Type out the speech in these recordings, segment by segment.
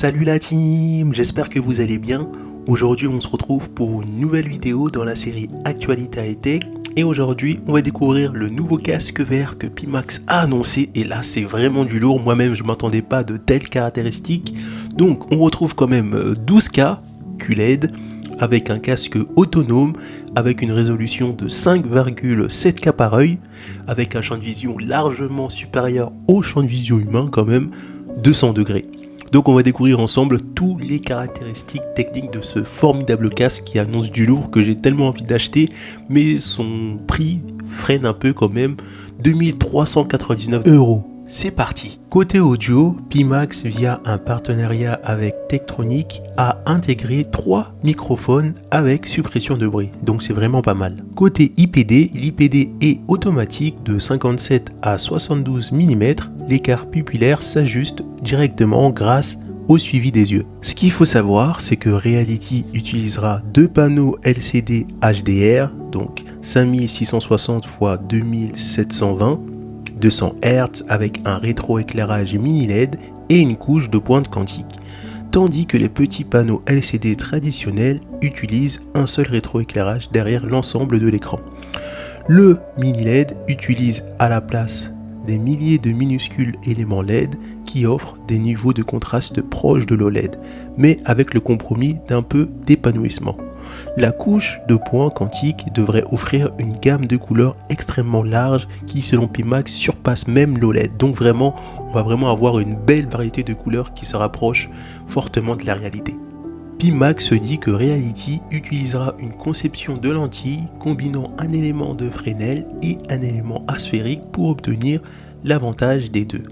Salut la team, j'espère que vous allez bien. Aujourd'hui on se retrouve pour une nouvelle vidéo dans la série Actualité high-tech. Et aujourd'hui on va découvrir le nouveau casque VR que Pimax a annoncé. Et là c'est vraiment du lourd, moi-même je m'attendais pas de telles caractéristiques. Donc on retrouve quand même 12K QLED avec un casque autonome, avec une résolution de 5,7K par œil, avec un champ de vision largement supérieur au champ de vision humain quand même, 200 degrés. Donc on va découvrir ensemble toutes les caractéristiques techniques de ce formidable casque qui annonce du lourd que j'ai tellement envie d'acheter, mais son prix freine un peu quand même, 2399 €. C'est parti. Côté audio, Pimax via un partenariat avec Tektronix a intégré 3 microphones avec suppression de bruit, donc c'est vraiment pas mal. Côté IPD, l'IPD est automatique de 57 à 72 mm, l'écart pupillaire s'ajuste directement grâce au suivi des yeux. Ce qu'il faut savoir, c'est que Reality utilisera deux panneaux LCD HDR, donc 5660 x 2720, 200 Hz avec un rétroéclairage mini LED et une couche de pointe quantique, tandis que les petits panneaux LCD traditionnels utilisent un seul rétroéclairage derrière l'ensemble de l'écran. Le mini LED utilise à la place des milliers de minuscules éléments LED qui offrent des niveaux de contraste proches de l'OLED, mais avec le compromis d'un peu d'épanouissement. La couche de points quantique devrait offrir une gamme de couleurs extrêmement large qui, selon Pimax, surpasse même l'OLED. Donc vraiment, on va vraiment avoir une belle variété de couleurs qui se rapproche fortement de la réalité. Pimax se dit que Reality utilisera une conception de lentille combinant un élément de Fresnel et un élément asphérique pour obtenir l'avantage des deux.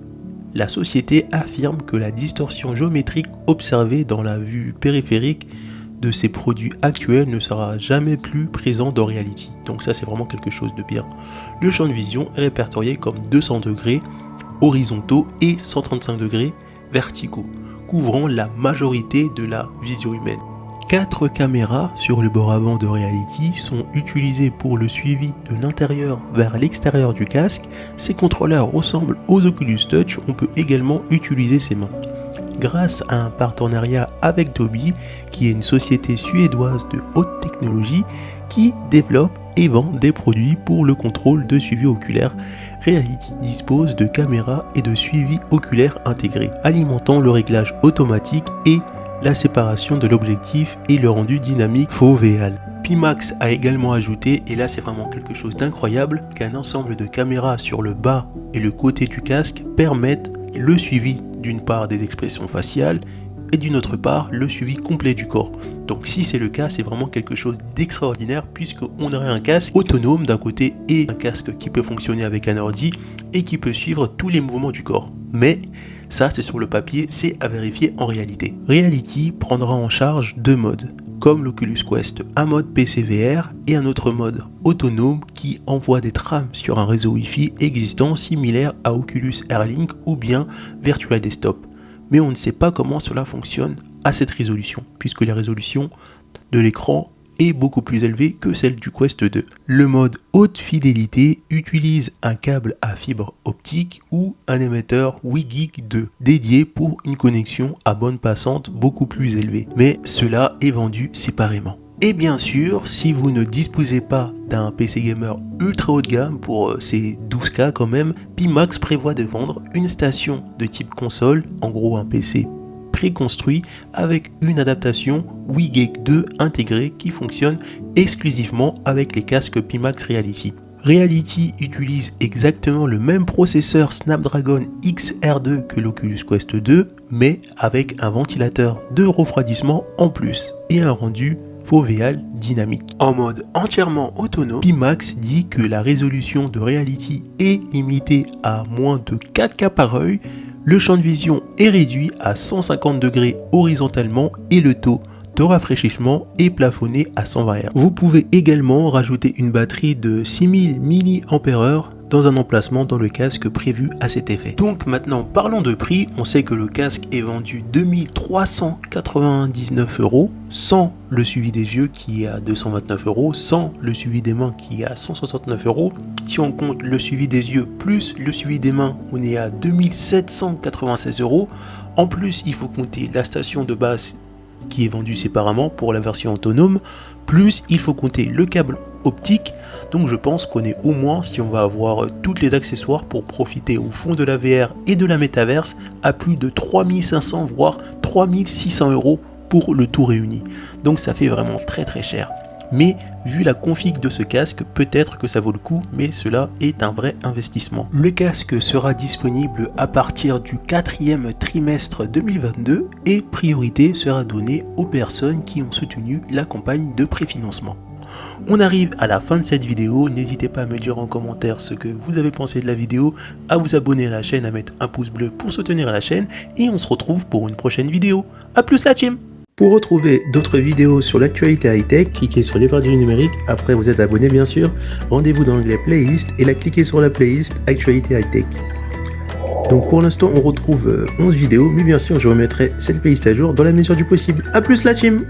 La société affirme que la distorsion géométrique observée dans la vue périphérique de ces produits actuels ne sera jamais plus présent dans Reality. Donc ça c'est vraiment quelque chose de bien. Le champ de vision est répertorié comme 200 degrés horizontaux et 135 degrés verticaux, couvrant la majorité de la vision humaine. 4 caméras sur le bord avant de Reality sont utilisées pour le suivi de l'intérieur vers l'extérieur du casque. Ces contrôleurs ressemblent aux Oculus Touch, on peut également utiliser ses mains. Grâce à un partenariat avec Tobii, qui est une société suédoise de haute technologie qui développe et vend des produits pour le contrôle de suivi oculaire, Reality dispose de caméras et de suivi oculaire intégrés, alimentant le réglage automatique et la séparation de l'objectif et le rendu dynamique fovéal. Pimax a également ajouté, et là c'est vraiment quelque chose d'incroyable, qu'un ensemble de caméras sur le bas et le côté du casque permettent le suivi d'une part des expressions faciales et d'une autre part le suivi complet du corps. Donc si c'est le cas, c'est vraiment quelque chose d'extraordinaire puisqu'on aurait un casque autonome d'un côté et un casque qui peut fonctionner avec un ordi et qui peut suivre tous les mouvements du corps. Mais ça c'est sur le papier, c'est à vérifier en réalité. Reality prendra en charge deux modes, comme l'Oculus Quest, un mode PC VR et un autre mode autonome qui envoie des trames sur un réseau Wi-Fi existant similaire à Oculus Airlink ou bien Virtual Desktop. Mais on ne sait pas comment cela fonctionne à cette résolution, puisque la résolution de l'écran est beaucoup plus élevée que celle du Quest 2. Le mode haute fidélité utilise un câble à fibre optique ou un émetteur WiGig 2 dédié pour une connexion à bande passante beaucoup plus élevée, mais cela est vendu séparément. Et bien sûr, si vous ne disposez pas d'un PC gamer ultra haut de gamme pour ces 12K quand même, Pimax prévoit de vendre une station de type console, en gros un PC préconstruit avec une adaptation WiGig 2 intégrée qui fonctionne exclusivement avec les casques Pimax Reality. Reality utilise exactement le même processeur Snapdragon XR2 que l'Oculus Quest 2, mais avec un ventilateur de refroidissement en plus et un rendu fovéal dynamique. En mode entièrement autonome, Pimax dit que la résolution de Reality est limitée à moins de 4K par œil, le champ de vision est réduit à 150 degrés horizontalement et le taux de rafraîchissement est plafonné à 120 Hz. Vous pouvez également rajouter une batterie de 6000 mAh dans un emplacement dans le casque prévu à cet effet. Donc maintenant parlons de prix, on sait que le casque est vendu 2399 € sans le suivi des yeux qui est à 229 €, sans le suivi des mains qui est à 169 €. Si on compte le suivi des yeux plus le suivi des mains, on est à 2796 €. En plus, il faut compter la station de base qui est vendue séparément pour la version autonome, plus il faut compter le câble optique. Donc je pense qu'on est au moins, si on va avoir tous les accessoires pour profiter au fond de la VR et de la métaverse, à plus de 3500 voire 3600 € pour le tout réuni. Donc ça fait vraiment très très cher. Mais vu la config de ce casque, peut-être que ça vaut le coup, mais cela est un vrai investissement. Le casque sera disponible à partir du 4e trimestre 2022 et priorité sera donnée aux personnes qui ont soutenu la campagne de préfinancement. On arrive à la fin de cette vidéo, n'hésitez pas à me dire en commentaire ce que vous avez pensé de la vidéo, à vous abonner à la chaîne, à mettre un pouce bleu pour soutenir la chaîne et on se retrouve pour une prochaine vidéo. A plus la team! Pour retrouver d'autres vidéos sur l'actualité high-tech, cliquez sur les barres du numérique, après vous êtes abonné bien sûr, rendez-vous dans l'onglet playlist et là cliquez sur la playlist actualité high-tech. Donc pour l'instant on retrouve 11 vidéos, mais bien sûr je remettrai cette playlist à jour dans la mesure du possible. A plus la team!